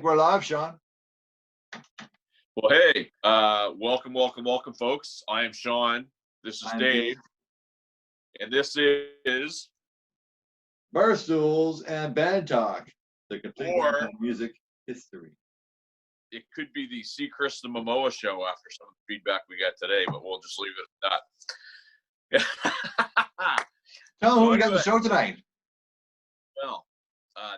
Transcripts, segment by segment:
think we're live, Sean. Well, hey, welcome, folks. I am Sean. This is Dave. And this is Barstools and Bandtalk, the complete music history. It could be the See Chris the Momoa show after some of the feedback we got today, but we'll just leave it at that. Tell them who we got the show tonight. Well,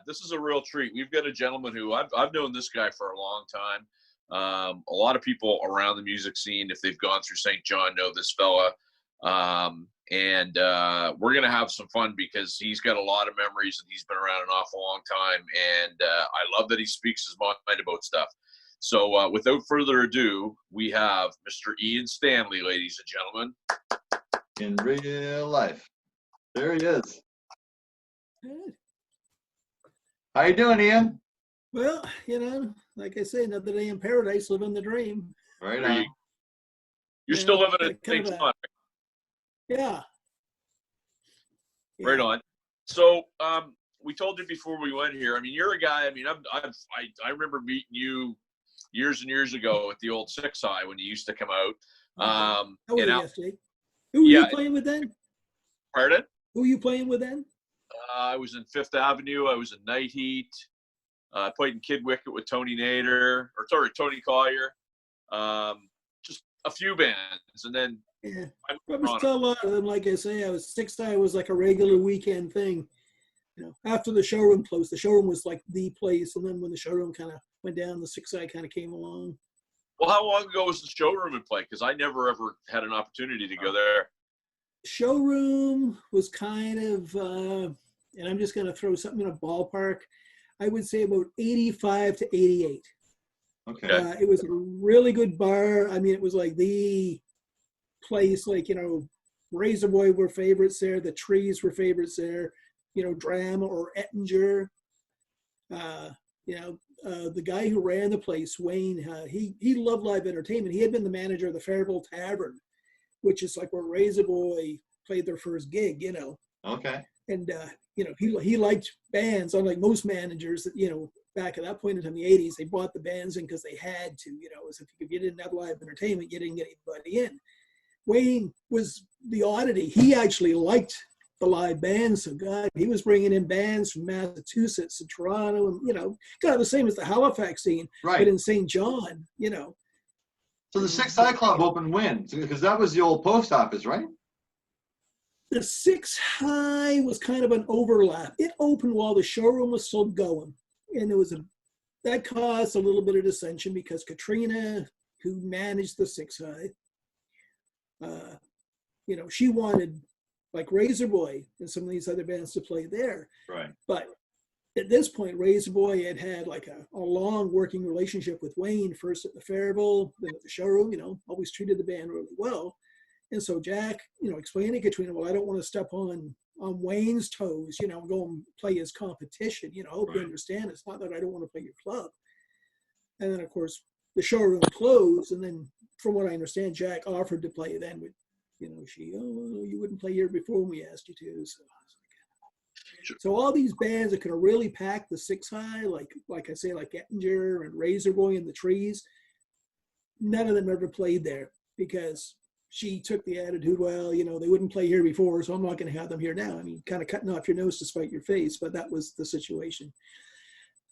this is a real treat. We've got a gentleman who I've known this guy for a long time. A lot of people around the music scene, if they've gone through St. John, know this fella. And we're going to have some fun because he's got a lot of memories and he's been around an awful long time. And I love that he speaks his mind about stuff. So without further ado, we have Mr. Ian Stanley, ladies and gentlemen. In real life. There he is. Good. How you doing, Ian? Well, you know, like I say, another day in paradise, living the dream. Right on. You're still living at St. John. Yeah. Right on. So we told you before we went here. I mean, you're a guy. I mean, I remember meeting you years and years ago at the old Six High when you used to come out. How were you yesterday? Who were you playing with then? Pardon? Who were you playing with then? I was in Fifth Avenue. I was in Night Heat. I played in Kid Wicket with Tony Collier. Just a few bands, and then I was still a lot of them. Like I say, Six High was like a regular weekend thing. You know, after the showroom closed, the showroom was like the place, and then when the showroom kind of went down, the Six High kind of came along. Well, how long ago was the showroom in play? Because I never ever had an opportunity to go there. Showroom was kind of, and I'm just going to throw something in a ballpark. I would say about 85 to 88. Okay. It was a really good bar. I mean, it was like the place, like, you know, Razor Boy were favorites there. The Trees were favorites there. You know, Drama or Ettinger. The guy who ran the place, Wayne, he loved live entertainment. He had been the manager of the Faribault Tavern, which is like where Razor Boy played their first gig, you know. Okay. And, you know, he liked bands, unlike most managers that, you know, back at that point in time, the 80s, they brought the bands in because they had to, you know, as if you didn't have live entertainment, you didn't get anybody in. Wayne was the oddity. He actually liked the live bands. So, God, he was bringing in bands from Massachusetts and Toronto and, you know, kind of the same as the Halifax scene, right? But in St. John, you know. So the Six High Club opened when? Because that was the old post office, right? The Six High was kind of an overlap. It opened while the showroom was still going. And there was that caused a little bit of dissension because Katrina, who managed the Six High, you know, she wanted like Razor Boy and some of these other bands to play there. Right. But at this point, Razor Boy had like a long working relationship with Wayne, first at the Faribault, then at the showroom, you know, always treated the band really well. And so Jack, you know, explained to Katrina, well, I don't want to step on Wayne's toes, you know, go and play his competition. You know, I hope you understand. It's not that I don't want to play your club. And then, of course, the showroom closed. And then, from what I understand, Jack offered to play then. But, you know, you wouldn't play here before when we asked you to. So, so all these bands that could have really packed the Six High, like I say, like Ettinger and Razor Boy and the Trees, none of them ever played there because she took the attitude, well, you know, they wouldn't play here before, so I'm not going to have them here now. I mean, kind of cutting off your nose to spite your face, but that was the situation.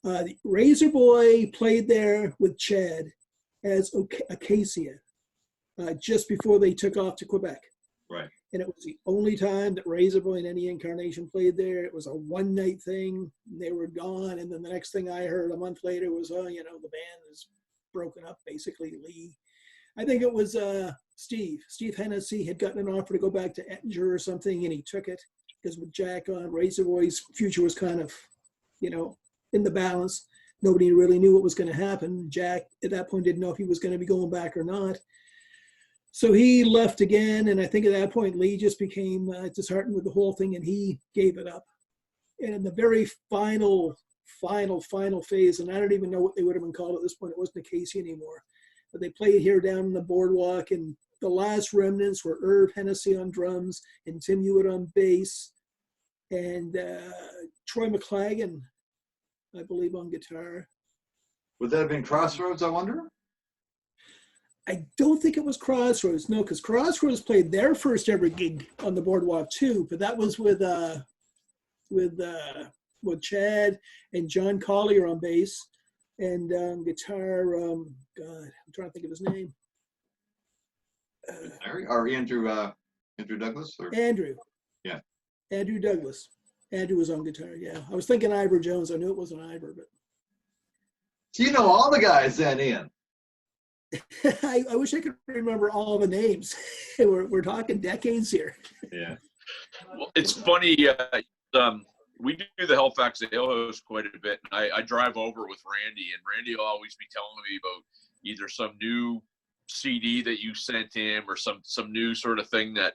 The Razor Boy played there with Chad as Acacia just before they took off to Quebec. Right. And it was the only time that Razor Boy in any incarnation played there. It was a one-night thing. They were gone, and then the next thing I heard a month later was, oh, you know, the band is broken up, basically. Lee, I think it was Steve Hennessy had gotten an offer to go back to Ettinger or something, and he took it because with Jack on, Razor Boy's future was kind of, you know, in the balance. Nobody really knew what was going to happen. Jack, at that point, didn't know if he was going to be going back or not. So he left again, and I think at that point, Lee just became disheartened with the whole thing, and he gave it up. And in the very final phase, and I don't even know what they would have been called at this point. It wasn't Acacia anymore. But they played here down in the boardwalk, and the last remnants were Irv Hennessy on drums and Tim Hewitt on bass, and Troy McLagan, I believe, on guitar. Would that have been Crossroads, I wonder? I don't think it was Crossroads. No, because Crossroads played their first ever gig on the Boardwalk too, but that was with Chad and John Collier on bass and guitar. God, I'm trying to think of his name. Or Andrew Douglas? Or? Andrew. Yeah. Andrew Douglas. Andrew was on guitar. Yeah, I was thinking Ivor Jones. I knew it wasn't Ivor, but. So you know all the guys then, Ian. I wish I could remember all the names. We're talking decades here. Yeah. Well, it's funny. We do the Halifax Ale Host quite a bit. And I drive over with Randy, and Randy will always be telling me about either some new CD that you sent him or some new sort of thing that,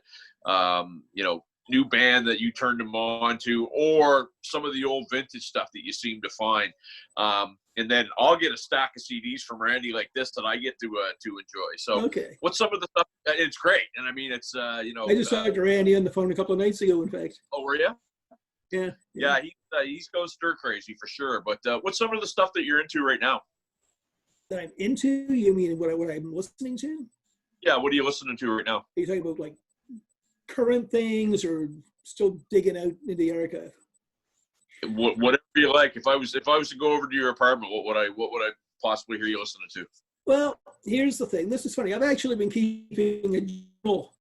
new band that you turned him on to, or some of the old vintage stuff that you seem to find. And then I'll get a stack of CDs from Randy like this that I get to enjoy. So okay. What's some of the stuff? It's great. And I mean, it's, I just talked to Randy on the phone a couple of nights ago, in fact. Oh, were you? Yeah. Yeah, he's goes stir crazy for sure. But what's some of the stuff that you're into right now? That I'm into? You mean what I'm listening to? Yeah, what are you listening to right now? Are you talking about like current things or still digging out in the archive? Whatever you like. If I was to go over to your apartment, what would I possibly hear you listening to? Well, here's the thing. This is funny. I've actually been keeping a journal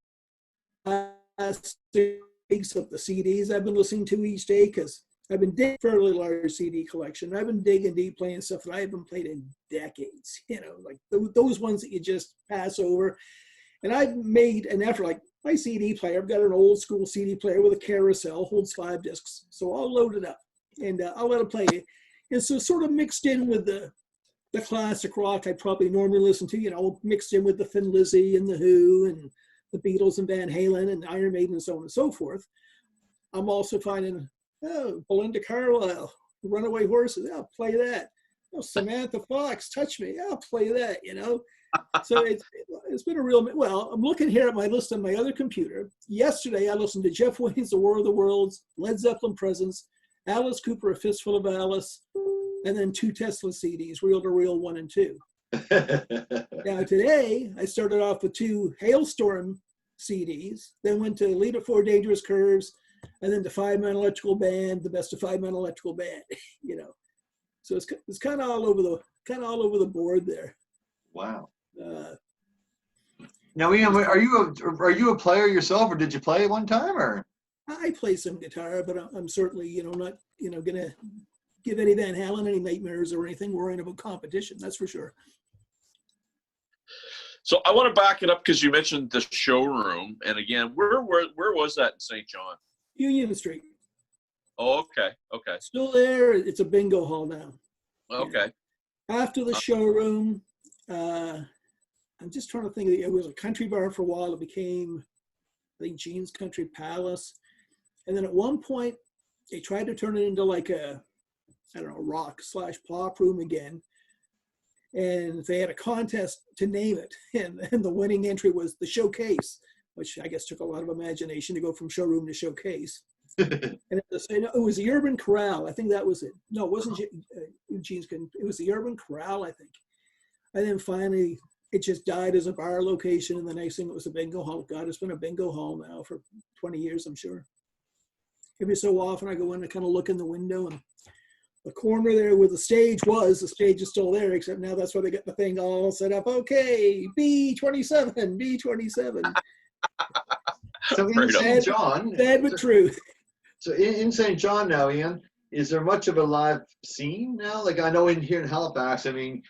last 6 weeks of the CDs I've been listening to each day because I've been digging a fairly large CD collection. I've been digging deep, playing stuff that I haven't played in decades. Like those ones that you just pass over. And I've made an effort, like my CD player, I've got an old school CD player with a carousel, holds 5 discs. So I'll load it up and I'll let it play. And so sort of mixed in with the classic rock I probably normally listen to, mixed in with the Thin Lizzy and the Who and the Beatles and Van Halen and Iron Maiden and so on and so forth. I'm also finding, Belinda Carlisle, Runaway Horses, I'll play that. Samantha Fox, Touch Me, I'll play that, So it's been a real, well, I'm looking here at my list on my other computer. Yesterday, I listened to Jeff Wayne's The War of the Worlds, Led Zeppelin Presence, Alice Cooper, A Fistful of Alice, and then 2 Tesla CDs, Reel to Reel 1 and 2. Now today, I started off with 2 Hailstorm CDs, then went to Lead It 4 Dangerous Curves, and then to 5-Man Electrical Band, the best of 5-Man Electrical Band, So it's kind of all over the board there. Wow. Now, Ian, are you a player yourself, or did you play at one time, or? I play some guitar, but I'm certainly, not, gonna give Eddie Van Halen any nightmares or anything worrying about competition. That's for sure. So I want to back it up because you mentioned the showroom, and again, where was that in St. John? Union Street. Oh, okay. Still there. It's a bingo hall now. Okay. After the showroom, I'm just trying to think. It was a country bar for a while. It became, I think, Gene's Country Palace. And then at one point, they tried to turn it into like a, rock/pop room again. And they had a contest to name it. And the winning entry was the Showcase, which I guess took a lot of imagination to go from showroom to showcase. And it was the Urban Corral. I think that was it. No, it wasn't Eugene's. It was the Urban Corral, I think. And then finally, it just died as a bar location. And the next thing, it was a bingo hall. God, it's been a bingo hall now for 20 years, I'm sure. Every so often, I go in and kind of look in the window, and the corner there where the stage is still there, except now that's where they got the thing all set up. Okay, B27, B27. So in St. John, bad but true. So in St. John now, Ian, is there much of a live scene now? Like I know here in Halifax, I mean,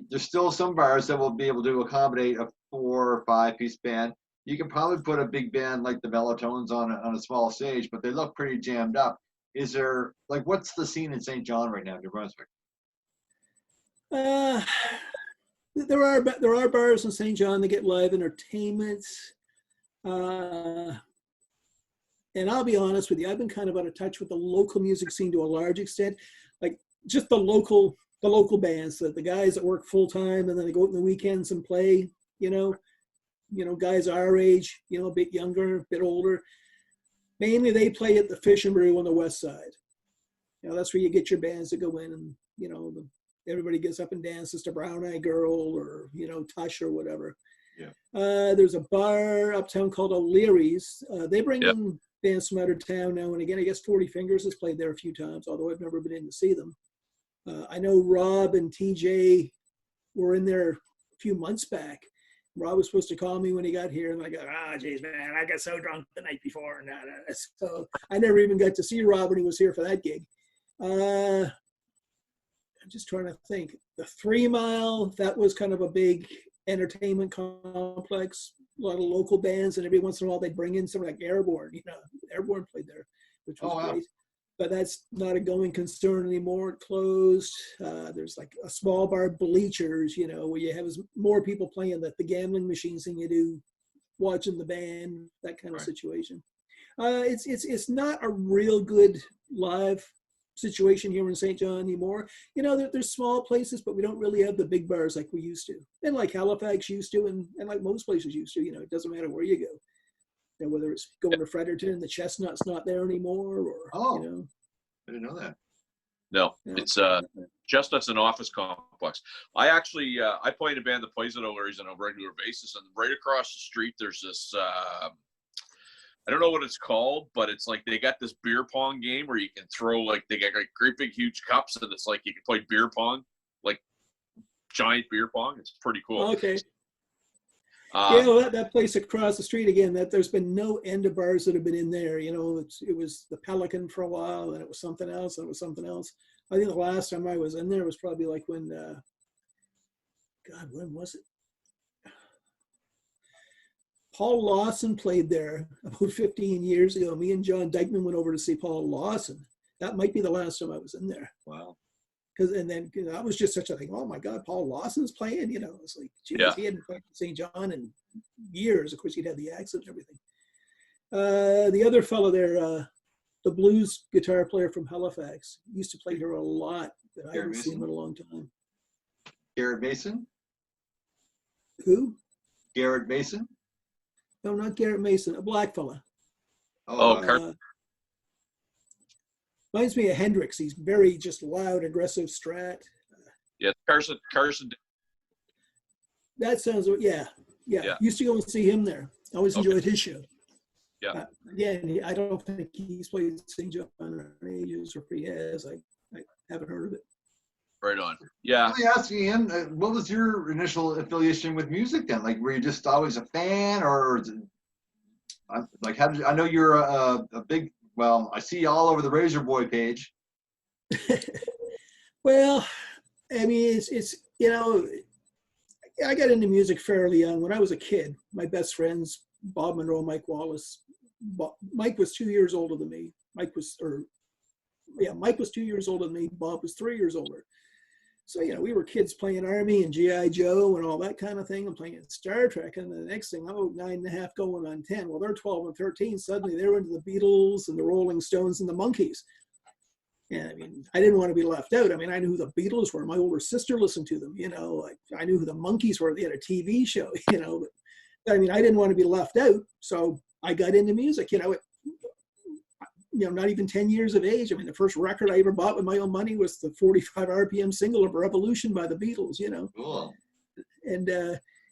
there's still some bars that will be able to accommodate a 4 or 5 piece band. You can probably put a big band like the Bellotones on a small stage, but they look pretty jammed up. Is there, like, what's the scene in St. John right now, New Brunswick? There are bars in St. John that get live entertainment. And I'll be honest with you, I've been kind of out of touch with the local music scene to a large extent. Like just the local bands, the guys that work full time and then they go out on the weekends and play, guys our age, a bit younger, a bit older. Mainly they play at the Fish and Brew on the west side. That's where you get your bands that go in and, the everybody gets up and dances to Brown Eyed Girl or, you know, Tush or whatever. Yeah. There's a bar uptown called O'Leary's. They bring Yep. in bands from out of town now and again. I guess 40 Fingers has played there a few times, although I've never been in to see them. I know Rob and TJ were in there a few months back. Rob was supposed to call me when he got here, and I go, geez, man, I got so drunk the night before. And so I never even got to see Rob when he was here for that gig. I'm just trying to think. The 3 Mile, that was kind of a big entertainment complex. A lot of local bands, and every once in a while they'd bring in something like Airborne. You know, Airborne played there, which was wow. great. But that's not a going concern anymore. It closed. There's like a small bar, Bleachers, you know, where you have more people playing the gambling machines than you do watching the band, that kind of situation. It's not a real good live situation here in St. John anymore. You know, there's small places, but we don't really have the big bars like we used to. And like Halifax used to, and like most places used to, you know, it doesn't matter where you go. You know, whether it's going to Fredericton, the Chestnut's not there anymore, or, you know. I didn't know that. No, Yeah. it's Chestnut's an office complex. I actually I play in a band that plays at O'Leary's on a regular basis, and right across the street there's this I don't know what it's called, but it's like they got this beer pong game where you can throw, like, they got like great big huge cups, and it's like you can play beer pong, like giant beer pong. It's pretty cool. Okay. Yeah, well, that place across the street again, that there's been no end of bars that have been in there. You know, it was the Pelican for a while, and it was something else, and it was something else. I think the last time I was in there was probably like when, God, when was it? Paul Lawson played there about 15 years ago. Me and John Dykeman went over to see Paul Lawson. That might be the last time I was in there. Wow. And then, you know, that was just such a thing. Oh my God, Paul Lawson's playing. You know, it's like, geez, Yeah. he hadn't played in St. John in years. Of course, he'd had the accent and everything. The other fellow there, the blues guitar player from Halifax, used to play here a lot, but I haven't seen him in a long time. Garrett Mason? Who? Garrett Mason? No, not Garrett Mason, a black fella. Reminds me of Hendrix. He's very just loud, aggressive strat. Yeah, Carson. That sounds, yeah. Used to go and see him there. Always enjoyed his show. Yeah. Again, I don't think he's played St. John in ages, or if he has, I haven't heard of it. Right on. Yeah. Let me ask you, Ian, what was your initial affiliation with music then? Like, were you just always a fan, or like, how did I know you're a big? Well, I see you all over the Razor Boy page. Well, I mean, it's you know, I got into music fairly young. When I was a kid, my best friends, Bob Monroe, Mike Wallace. Mike was 2 years older than me. Mike was 2 years older than me. Bob was 3 years older. So, you know, we were kids playing Army and G.I. Joe and all that kind of thing, and playing Star Trek. And the next thing, I'm 9.5 going on 10. Well, they're 12 and 13. Suddenly they're into the Beatles and the Rolling Stones and the Monkees. And I mean, I didn't want to be left out. I mean, I knew who the Beatles were. My older sister listened to them, you know. Like, I knew who the Monkees were. They had a TV show, you know. But I mean, I didn't want to be left out. So I got into music, you know. Not even 10 years of age. I mean, the first record I ever bought with my own money was the 45 RPM single of Revolution by the Beatles, you know. Cool. And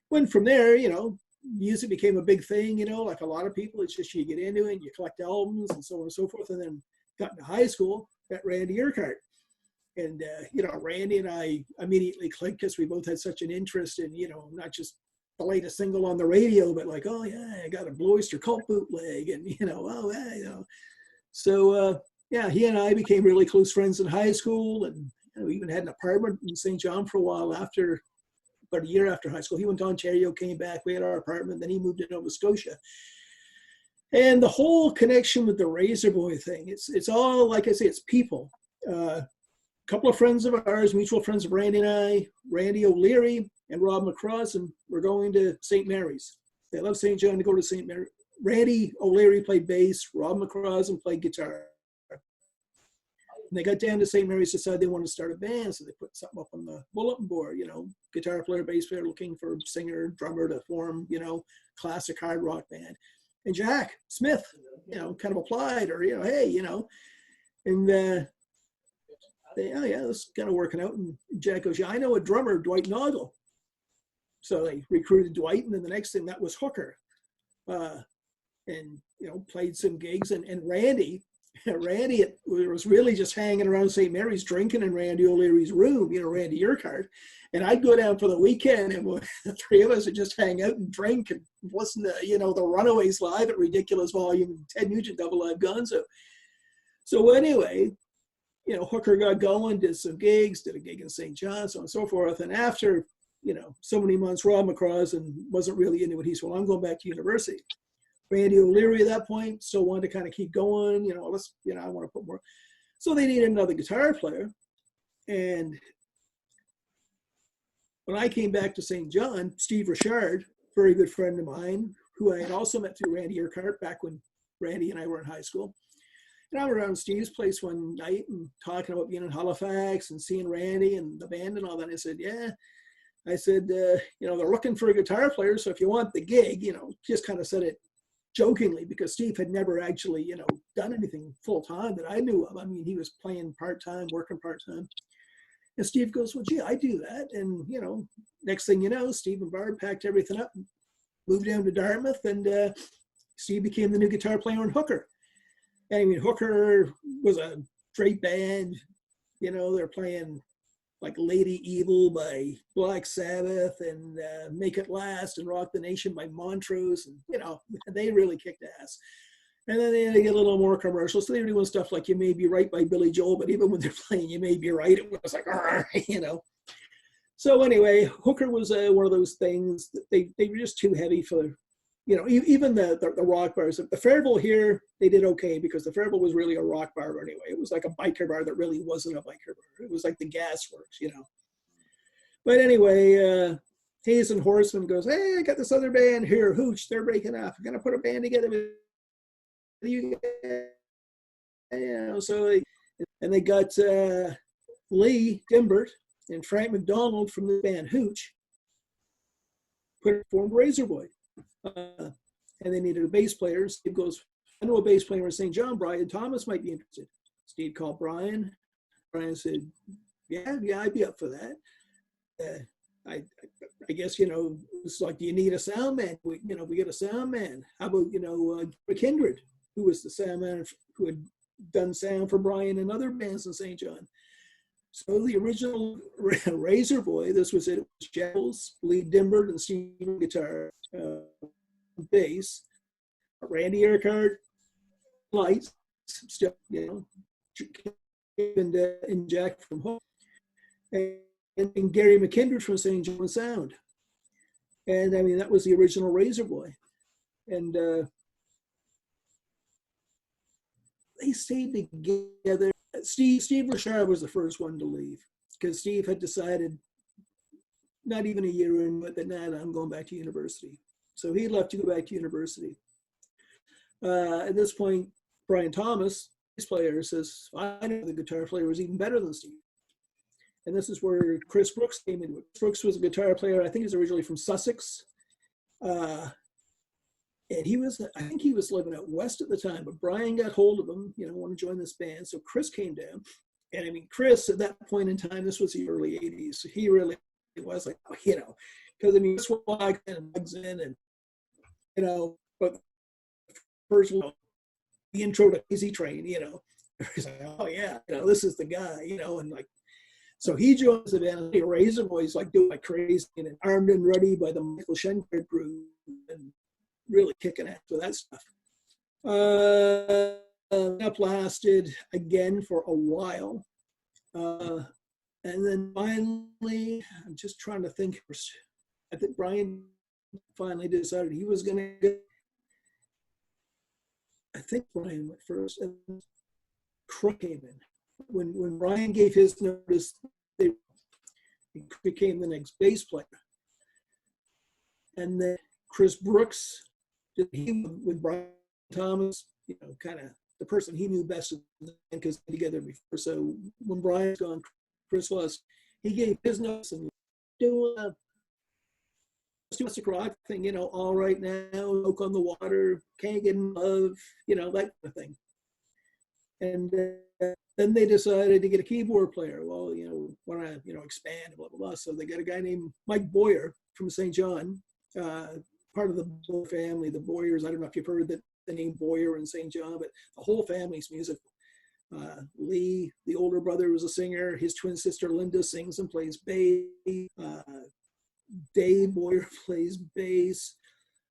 went from there, you know, music became a big thing, you know, like a lot of people. It's just you get into it, and you collect albums and so on and so forth. And then got into high school, got Randy Urquhart. And, you know, Randy and I immediately clicked because we both had such an interest in, you know, not just the latest single on the radio, but like, oh, yeah, I got a Blue Oyster Cult bootleg. And, you know, oh, yeah, you know. So, yeah, he and I became really close friends in high school, and we even had an apartment in St. John for a while about a year after high school. He went to Ontario, came back, we had our apartment, then he moved to Nova Scotia. And the whole connection with the Razor Boy thing, it's all, like I say, it's people. A couple of friends of ours, mutual friends of Randy and I, Randy O'Leary and Rob McCross, and we're going to St. Mary's. They love St. John to go to St. Mary's. Randy O'Leary played bass, Rob McCross played guitar. And they got down to St. Mary's, decided they wanted to start a band, so they put something up on the bulletin board, you know, guitar player, bass player, looking for a singer, drummer to form, you know, classic hard rock band. And Jack Smith, you know, kind of applied, or, you know, hey, you know, and oh yeah, this is kind of working out. And Jack goes, yeah, I know a drummer, Dwight Noggle. So they recruited Dwight, and then the next thing that was Hooker, and played some gigs. And Randy was really just hanging around St. Mary's drinking in Randy O'Leary's room, Randy Urquhart. And I'd go down for the weekend, and the three of us would just hang out and drink and listen to the Runaways live at ridiculous volume, Ted Nugent Double Live Gonzo. So anyway, Hooker got going, did some gigs, did a gig in St. John, so on and so forth. And after, so many months, Rob McCraws wasn't really into it. He said, well, I'm going back to university. Randy O'Leary at that point still wanted to kind of keep going, I want to put more. So they needed another guitar player. And when I came back to St. John, Steve Richard, very good friend of mine, who I had also met through Randy Urquhart back when Randy and I were in high school. And I was around Steve's place one night and talking about being in Halifax and seeing Randy and the band and all that. And I said, yeah. I said, they're looking for a guitar player. So if you want the gig, just kind of said it jokingly because Steve had never actually, done anything full time that I knew of. I mean, he was playing part-time, working part-time. And Steve goes, well, gee, I do that. And, next thing you know, Steve and Barb packed everything up and moved down to Dartmouth. And Steve became the new guitar player on Hooker. And I mean, Hooker was a great band. They're playing like Lady Evil by Black Sabbath and Make It Last and Rock the Nation by Montrose. And, they really kicked ass. And then they get a little more commercial. So they were doing stuff like You May Be Right by Billy Joel. But even when they're playing You May Be Right, it was like, So anyway, Hooker was one of those things that they were just too heavy for, even the rock bars. The Fairville here, they did okay because the Fairville was really a rock bar anyway. It was like a biker bar that really wasn't a biker bar. It was like the Gasworks, But anyway, Hayes and Horseman goes, hey, I got this other band here, Hooch. They're breaking up. I'm going to put a band together with you guys. So they got Lee Dimbert and Frank McDonald from the band Hooch formed Razorboy. And they needed a bass player. Steve goes, I know a bass player in St. John, Brian Thomas might be interested. Steve called Brian. Brian said, yeah, I'd be up for that. I guess, it's like, do you need a sound man? We get a sound man. How about, Kindred, who was the sound man who had done sound for Brian and other bands in St. John. So the original Razorboy, this was it. It was Jeffels, Lee Dimbert, and Steve guitar, bass, Randy Urquhart, lights, still, and Jack from home, and Gary McKindred from St. John Sound. And I mean, that was the original Razorboy. And they stayed together. Steve Richard was the first one to leave because Steve had decided, not even a year in, but that I'm going back to university. So he left to go back to university. At this point, Brian Thomas, his player, says, I know the guitar player was even better than Steve. And this is where Chris Brooks came into it. Brooks was a guitar player, I think he was originally from Sussex. And I think he was living out west at the time, but Brian got hold of him, want to join this band. So Chris came down. And I mean, Chris, at that point in time, this was the early 80s. So he really was like, because I mean, that's what I kind of bugs in and, but first, the intro to Easy Train, he's like, oh yeah, this is the guy, and like, so he joins the band, and the Razorboys like doing like crazy and Armed and Ready by the Michael Schenker group and really kicking ass with that stuff. That lasted again for a while. And then finally, I'm just trying to think, I think Brian finally decided he was going to, I think Brian went first, and Crook came in. When Brian gave his notice, he became the next bass player. And then Chris Brooks, with Brian Thomas, kind of the person he knew best because they together before. So when Brian's gone, Chris was, he gave his notes and do a domestic rock thing, All Right Now, Oak on the Water, Can't Get in Love, that kind of thing. And then they decided to get a keyboard player. Well, want to, expand, blah, blah, blah. So they got a guy named Mike Boyer from St. John, part of the Boyer family. The Boyers, I don't know if you've heard the name Boyer in St. John, but the whole family's musical. Lee, the older brother, was a singer. His twin sister, Linda, sings and plays bass. Dave Boyer plays bass.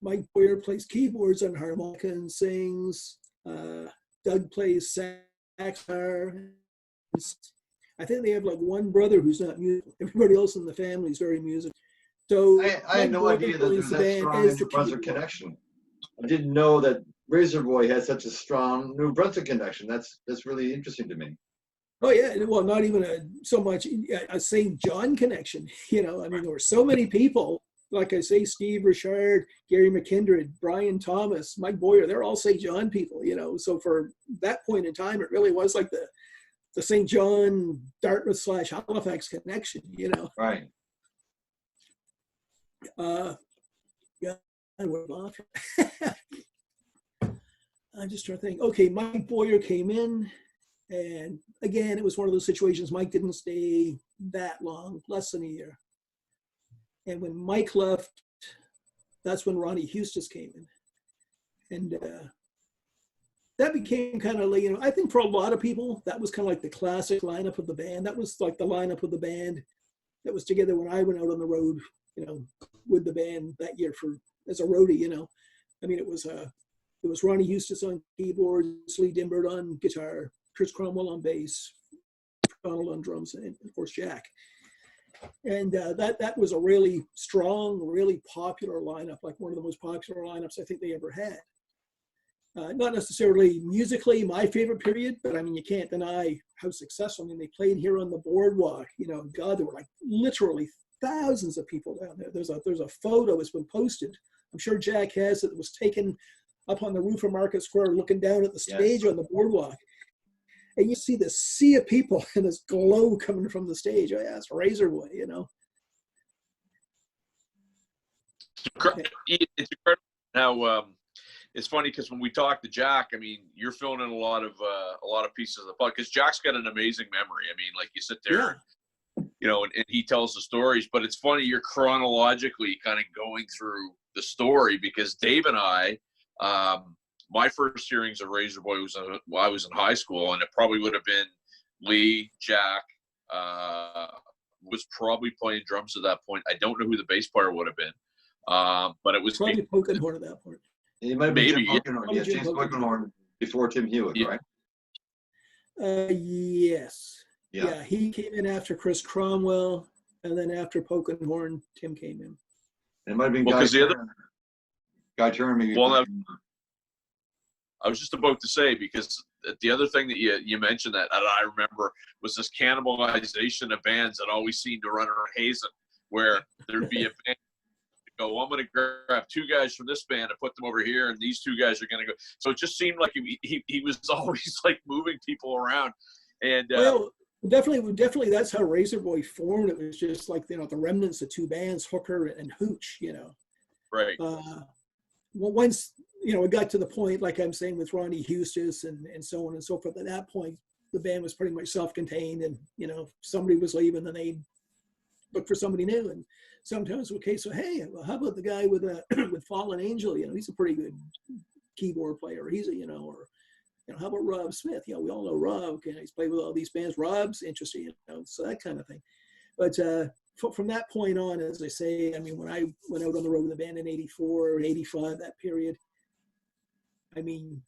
Mike Boyer plays keyboards and harmonica and sings. Doug plays sax. I think they have like one brother who's not musical. Everybody else in the family is very musical. So I had no idea that there's that strong New Brunswick connection. I didn't know that Razor Boy had such a strong New Brunswick connection. That's really interesting to me. Oh yeah, well, not even so much a St. John connection. I mean, there were so many people. Like I say, Steve Richard, Gary McKindred, Brian Thomas, Mike Boyer, they're all St. John people, So for that point in time, it really was like the St. John, Dartmouth / Halifax connection, Right. Yeah, I went off. I'm just trying to think. Okay, Mike Boyer came in, and again, it was one of those situations. Mike didn't stay that long, less than a year. And when Mike left, that's when Ronnie Hustis came in. And that became kind of like, I think for a lot of people, that was kind of like the classic lineup of the band. That was like the lineup of the band that was together when I went out on the road, with the band that year as a roadie, I mean, it was Ronnie Hustis on keyboards, Lee Dimbert on guitar, Chris Cromwell on bass, Donald on drums, and of course Jack. And that was a really strong, really popular lineup, like one of the most popular lineups I think they ever had. Not necessarily musically my favorite period, but I mean, you can't deny how successful. I mean, they played here on the boardwalk. God, there were like literally thousands of people down there. There's a photo that's been posted. I'm sure Jack has it. It was taken up on the roof of Market Square, looking down at the stage on the boardwalk. And you see this sea of people and this glow coming from the stage. Oh, yeah, it's Razor Boy, It's incredible how it's funny because when we talk to Jack, I mean, you're filling in a lot of pieces of the puzzle because Jack's got an amazing memory. I mean, like you sit there, and he tells the stories. But it's funny you're chronologically kind of going through the story because Dave and I. My first hearings of Razor Boy was I was in high school, and it probably would have been Lee, Jack, was probably playing drums at that point. I don't know who the bass player would have been, but it was probably Pokenhorn at that point. It might be Jim Pokenhorn. Yeah, James Pokenhorn before Tim Hewitt, right? Yes. Yeah. Yeah, he came in after Chris Cromwell, and then after Pokenhorn, Tim came in. It might have been Guy Turner. Guy Turner maybe. Well, I was just about to say, because the other thing that you mentioned that I remember was this cannibalization of bands that always seemed to run around Hazen, where there'd be a band go, well, I'm going to grab two guys from this band and put them over here, and these two guys are going to go. So it just seemed like he was always like moving people around. And well, definitely that's how Razor Boy formed. It was just like the remnants of two bands, Hooker and Hooch. Right. Well, once it got to the point, like I'm saying, with Ronnie Hustis and so on and so forth. At that point, the band was pretty much self-contained, and somebody was leaving, and they looked for somebody new. And sometimes, okay, so hey, well, how about the guy with with Fallen Angel? He's a pretty good keyboard player. He's or how about Rob Smith? We all know Rob. Okay, he's played with all these bands. Rob's interesting, so that kind of thing. But from that point on, as I say, I mean, when I went out on the road with the band in '84 or '85, that period, I mean,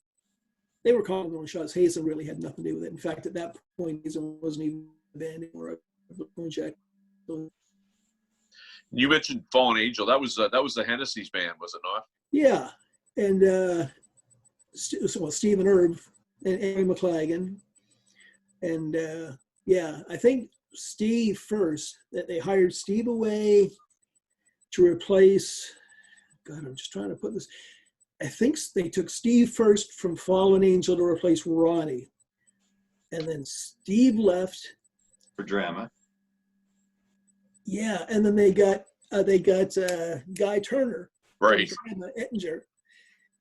they were calling their own shots. Hazen really had nothing to do with it. In fact, at that point, Hazen wasn't even a band anymore. You mentioned Fallen Angel. That was the Hennessy's band, was it not? Yeah, and Stephen Erb and Amy McLagan, and I think Steve first, that they hired Steve away to replace, God, I'm just trying to put this, I think they took Steve first from Fallen Angel to replace Ronnie. And then Steve left. For drama. Yeah, and then they got Guy Turner. Right. Ettinger.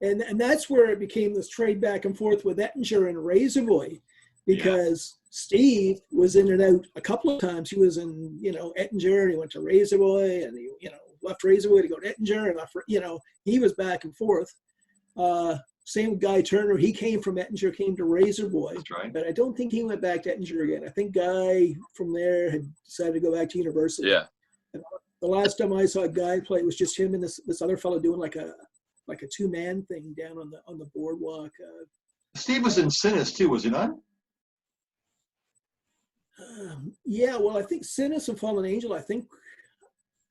And that's where it became this trade back and forth with Ettinger and Razor Boy. because Steve was in and out a couple of times. He was in, Ettinger, and he went to Razor Boy, and he, left Razor Boy to go to Ettinger, and left, he was back and forth. Same with Guy Turner. He came from Ettinger, came to Razor Boy. That's right. But I don't think he went back to Ettinger again. I think Guy from there had decided to go back to university. Yeah. And the last time I saw Guy play, it was just him and this other fellow doing like a 2-man thing down on the boardwalk. Steve was in Sinus too, was he not? Yeah, well, I think Sinus and Fallen Angel, I think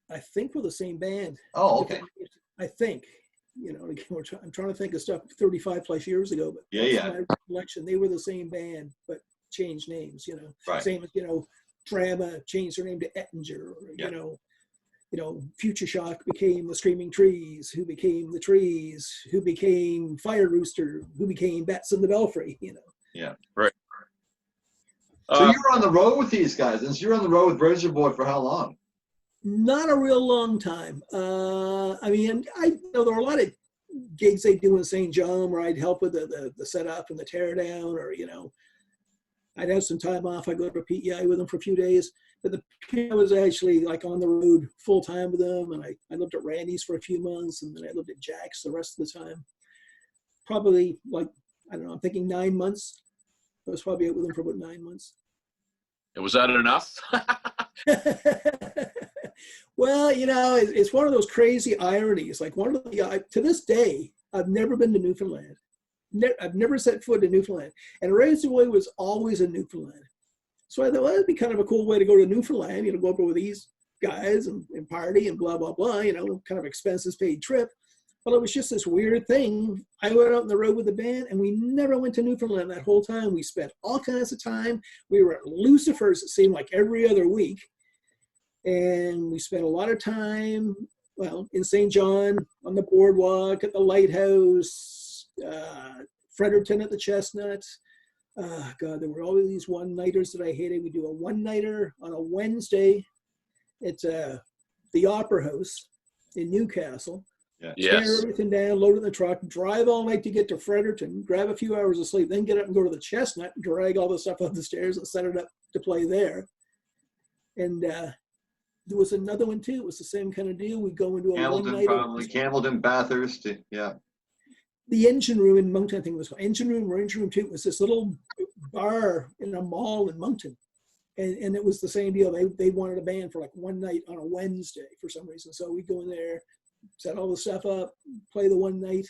we're the same band. Oh, okay. I think. Again, I'm trying to think of stuff 35 plus years ago, but Yeah. my recollection, they were the same band, but changed names, Right. Same as, Drama changed their name to Ettinger, or, Future Shock became the Screaming Trees, who became the Trees, who became Fire Rooster, who became Bats in the Belfry, Yeah. Right. So you were on the road with these guys, and so you're on the road with Razor Boy for how long? Not a real long time. I mean, there were a lot of gigs they do in St. John where I'd help with the setup and the teardown, or, I'd have some time off. I'd go to PEI with them for a few days. But I was actually like on the road full time with them. And I lived at Randy's for a few months, and then I lived at Jack's the rest of the time. Probably like, I don't know, I'm thinking 9 months. I was probably out with them for about 9 months. And was that enough? Well, it's one of those crazy ironies. Like to this day, I've never been to Newfoundland. I've never set foot in Newfoundland. And Razor Boy was always in Newfoundland. So I thought, well, it'd be kind of a cool way to go to Newfoundland, go up with these guys and party and blah, blah, blah, kind of expenses paid trip. Well, it was just this weird thing. I went out on the road with the band, and we never went to Newfoundland that whole time. We spent all kinds of time. We were at Lucifer's, it seemed like every other week. And we spent a lot of time, in St. John, on the boardwalk, at the lighthouse, Fredericton at the Chestnut. God, there were always these one-nighters that I hated. We do a one-nighter on a Wednesday. It's the Opera House in Newcastle. Yeah. Yes. Tear everything down, load it in the truck, drive all night to get to Fredericton, grab a few hours of sleep, then get up and go to the Chestnut, drag all the stuff up the stairs and set it up to play there. And there was another one too. It was the same kind of deal. We'd go into a one-nighter. Probably. Campbellton, Bathurst. Yeah. The Engine Room in Moncton, I think it was called. Engine Room 2 was this little bar in a mall in Moncton. And it was the same deal. They wanted a band for like one night on a Wednesday for some reason. So we'd go in there, set all the stuff up, play the one night,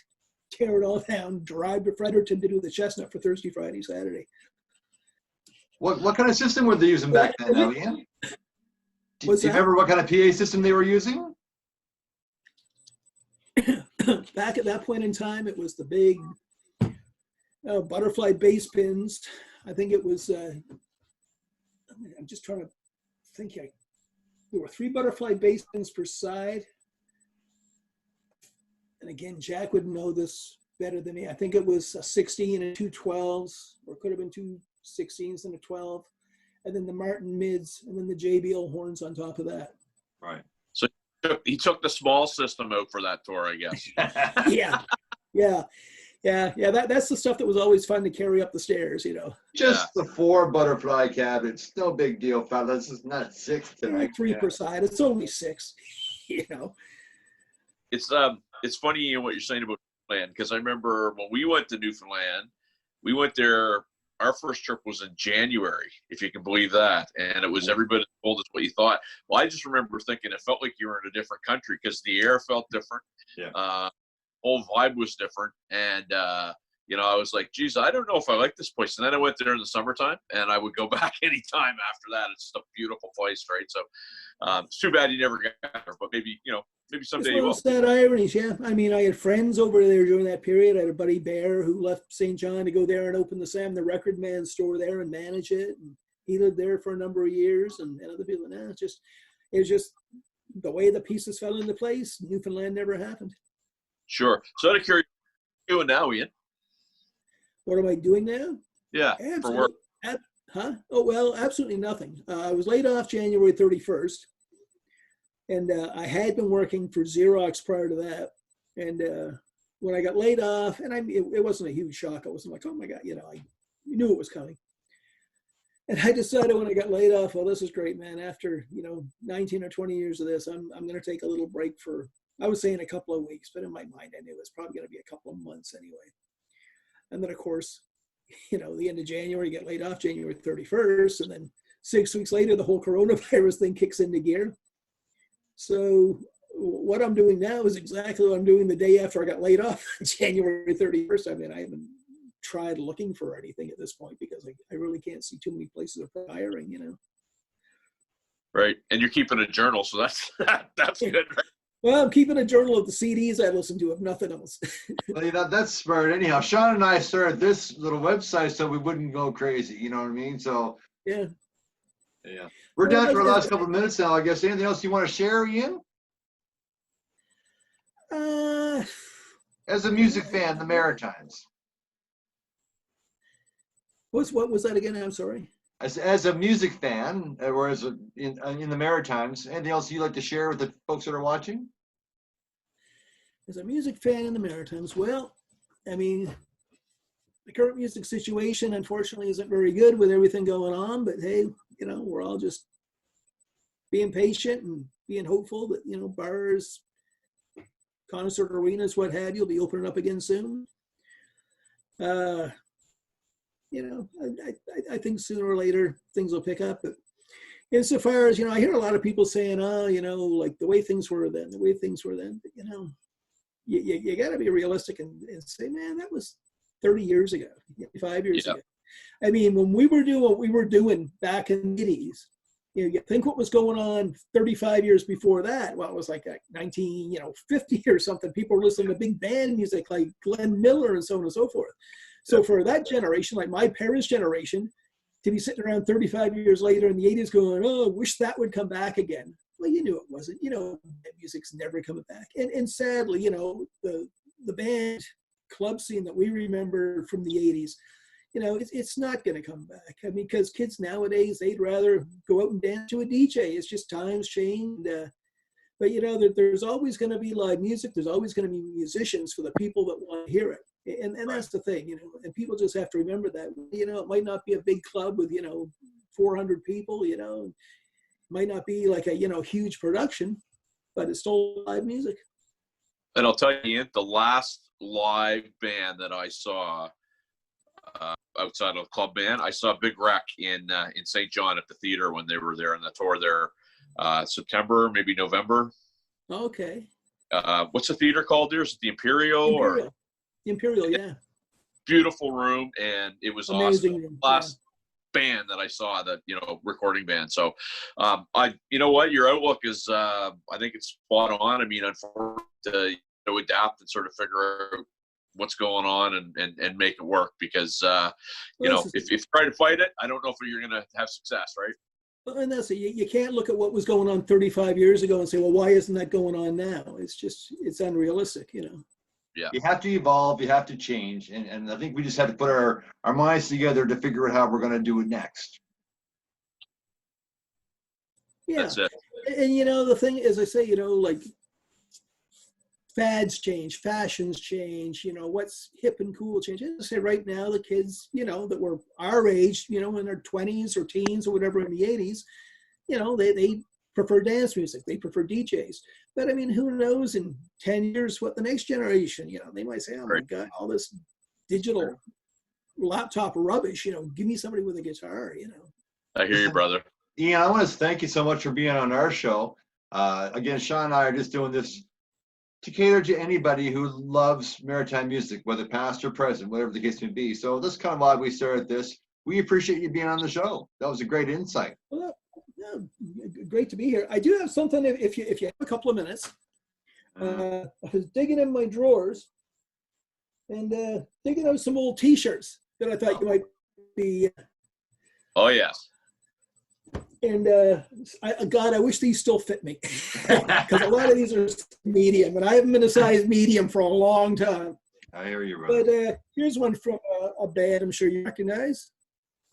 tear it all down, drive to Fredericton to do the Chestnut for Thursday, Friday, Saturday. What kind of system were they using back then, Ian? Do you remember what kind of PA system they were using? Back at that point in time, it was the big butterfly bass pins. I think it was, I'm just trying to think. There were 3 butterfly bass pins per side. And again, Jack would know this better than me. I think it was a 16 and 2 12s, or it could have been 2 16s and a 12. And then the Martin mids, and then the JBL horns on top of that. Right. So he took the small system out for that tour, I guess. Yeah. That's the stuff that was always fun to carry up the stairs, Just the 4 butterfly cabinets. No big deal, fellas. It's not 6 tonight. 3 per side. It's only 6, It's funny what you're saying about Newfoundland, because I remember when we went to Newfoundland, we went there. Our first trip was in January, if you can believe that. And it was everybody told us what you thought. Well, I just remember thinking it felt like you were in a different country because the air felt different. Yeah. Whole vibe was different. And, I was like, geez, I don't know if I like this place. And then I went there in the summertime, and I would go back anytime after that. It's just a beautiful place, right? So it's too bad you never got there, but maybe someday you will. It's sad ironies, yeah. I mean, I had friends over there during that period. I had a buddy Bear who left St. John to go there and open the Sam the Record Man store there and manage it. And he lived there for a number of years. And other people, it was just the way the pieces fell into place. Newfoundland never happened. Sure. So out of curiosity, what are you doing now, Ian? What am I doing now? Yeah, for work. Huh? Oh, well, absolutely nothing. I was laid off January 31st. And I had been working for Xerox prior to that. And when I got laid off, and it wasn't a huge shock. I wasn't like, oh my God, I knew it was coming. And I decided when I got laid off, well, this is great, man. After, 19 or 20 years of this, I'm going to take a little break for, I was saying a couple of weeks, but in my mind, I knew it's probably going to be a couple of months anyway. And then, of course, the end of January, you get laid off January 31st. And then 6 weeks later, the whole coronavirus thing kicks into gear. So what I'm doing now is exactly what I'm doing the day after I got laid off, January 31st. I mean, I haven't tried looking for anything at this point because I really can't see too many places of hiring, Right. And you're keeping a journal, so that's good. Right? Well, I'm keeping a journal of the CDs I listen to, if nothing else. Well, that's smart. Anyhow, Sean and I started this little website so we wouldn't go crazy. You know what I mean? So Yeah. We're down to our last couple of minutes now. I guess anything else you want to share, Ian? As a music fan, the Maritimes. What was that again? I'm sorry. As a music fan, or in the Maritimes, anything else you'd like to share with the folks that are watching? As a music fan in the Maritimes, well, I mean, the current music situation, unfortunately, isn't very good with everything going on. But hey, we're all just being patient and being hopeful that bars, concert arenas, what have you, will be opening up again soon. I think sooner or later things will pick up. But insofar as, I hear a lot of people saying, like the way things were then. But, you got to be realistic and say, man, that was 30 years ago, 5 years ago. I mean, when we were doing what we were doing back in the 80s, you think what was going on 35 years before that. Well, it was like 1950 or something. People were listening to big band music like Glenn Miller and so on and so forth. So for that generation, like my parents' generation, to be sitting around 35 years later in the 80s going, oh, wish that would come back again. Well, you knew it wasn't. Music's never coming back. And sadly, the band club scene that we remember from the 80s, it's not going to come back. I mean, because kids nowadays, they'd rather go out and dance to a DJ. It's just times changed. But, there's always going to be live music. There's always going to be musicians for the people that want to hear it. And that's the thing, and people just have to remember that, it might not be a big club with, 400 people, it might not be like a, huge production, but it's still live music. And I'll tell you, the last live band that I saw outside of club band, I saw Big Wreck in St. John at the theater when they were there on the tour there, September, maybe November. Okay. What's the theater called there? Is it the Imperial? Or Imperial, yeah. Beautiful room, and it was amazing awesome. Room. Last band that I saw, that recording band. So, what your outlook is. I think it's spot on. I mean, unfortunately, to adapt and sort of figure out what's going on and make it work, because if you try to fight it, I don't know if you're going to have success, right? Well, and that's it. You can't look at what was going on 35 years ago and say, well, why isn't that going on now? It's unrealistic, Yeah. You have to evolve, you have to change. And I think we just have to put our minds together to figure out how we're going to do it next. Yeah. That's it. And, the thing, as I say, like fads change, fashions change, what's hip and cool change. As I say, right now, the kids, that were our age, in their 20s or teens or whatever in the 80s, they prefer dance music. They prefer DJs. But I mean, who knows in 10 years what the next generation, they might say, oh my God, all this digital laptop rubbish, give me somebody with a guitar, I hear you, brother. Ian, I want to thank you so much for being on our show. Again, Sean and I are just doing this to cater to anybody who loves maritime music, whether past or present, whatever the case may be. So that's kind of why we started this. We appreciate you being on the show. That was a great insight. Well, yeah, great to be here. I do have something, if you have a couple of minutes. I was digging in my drawers and digging out some old T-shirts that I thought you might be. Oh, yes. And God, I wish these still fit me, because a lot of these are medium, and I haven't been a size medium for a long time. I hear you, brother. But here's one from a band I'm sure you recognize.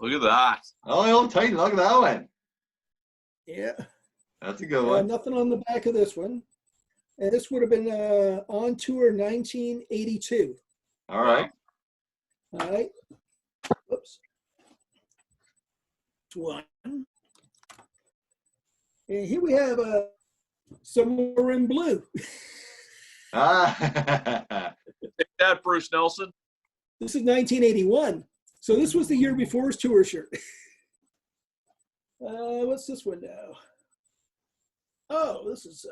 Look at that. Oh, tight. Look at that one. Yeah. That's a good one. Nothing on the back of this one. And this would have been on tour 1982. All right. All right. Whoops. one. And here we have Somewhere in Blue. Ah. Take that, Bruce Nelson. This is 1981. So this was the year before his tour shirt. What's this one now? Oh, this is...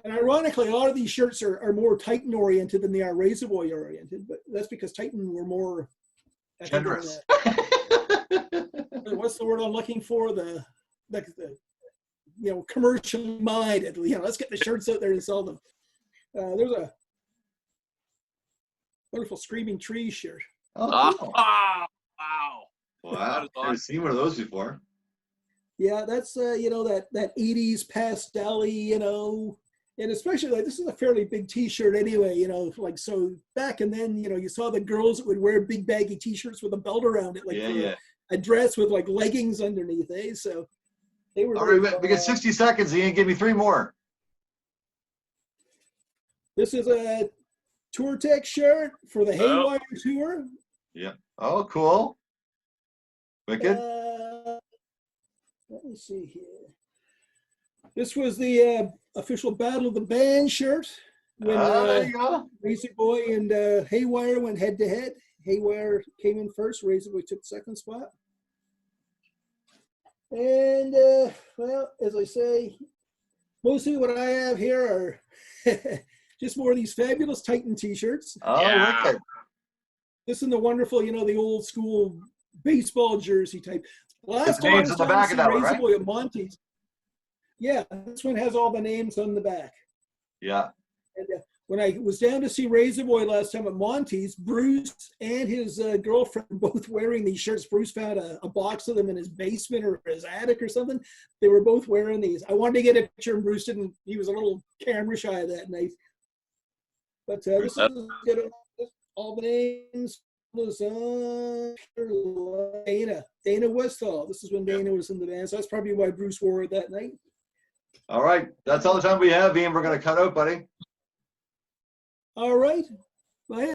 and ironically, a lot of these shirts are more Titan-oriented than they are Razor Boy-oriented, but that's because Titan were more... Generous. What's the word I'm looking for? The commercially minded. Let's get the shirts out there and sell them. There's a wonderful Screaming Trees shirt. Oh, cool. Wow. Wow. Never seen one of those before. Yeah, that's that 80s pastel-y, and especially this is a fairly big T-shirt anyway, so back and then, you saw the girls that would wear big baggy T-shirts with a belt around it, a dress with leggings underneath, So they were. All right, we got 60 seconds. You can give me 3 more. This is a Tour Tech shirt for the Haywire tour. Yeah. Oh, cool. Wicked. Let me see here. This was the official Battle of the Band shirt when there you go. Razor Boy and Haywire went head to head. Haywire came in first. Razor Boy took second spot. And as I say, mostly what I have here are just more of these fabulous Titan T-shirts. Oh, Yeah. wicked. This is the wonderful, the old school baseball jersey type. Last time I names was on the down back to of see that one, Razor right? Boy at Monty's. Yeah, this one has all the names on the back. Yeah. And when I was down to see Razor Boy last time at Monty's, Bruce and his girlfriend were both wearing these shirts. Bruce found a box of them in his basement or his attic or something. They were both wearing these. I wanted to get a picture, and Bruce didn't. He was a little camera shy that night. But this is all the names. Was Dana Westfall. This is when Dana was in the band, so that's probably why Bruce wore it that night. All right. That's all the time we have, Ian. We're going to cut out, buddy. All right. Bye.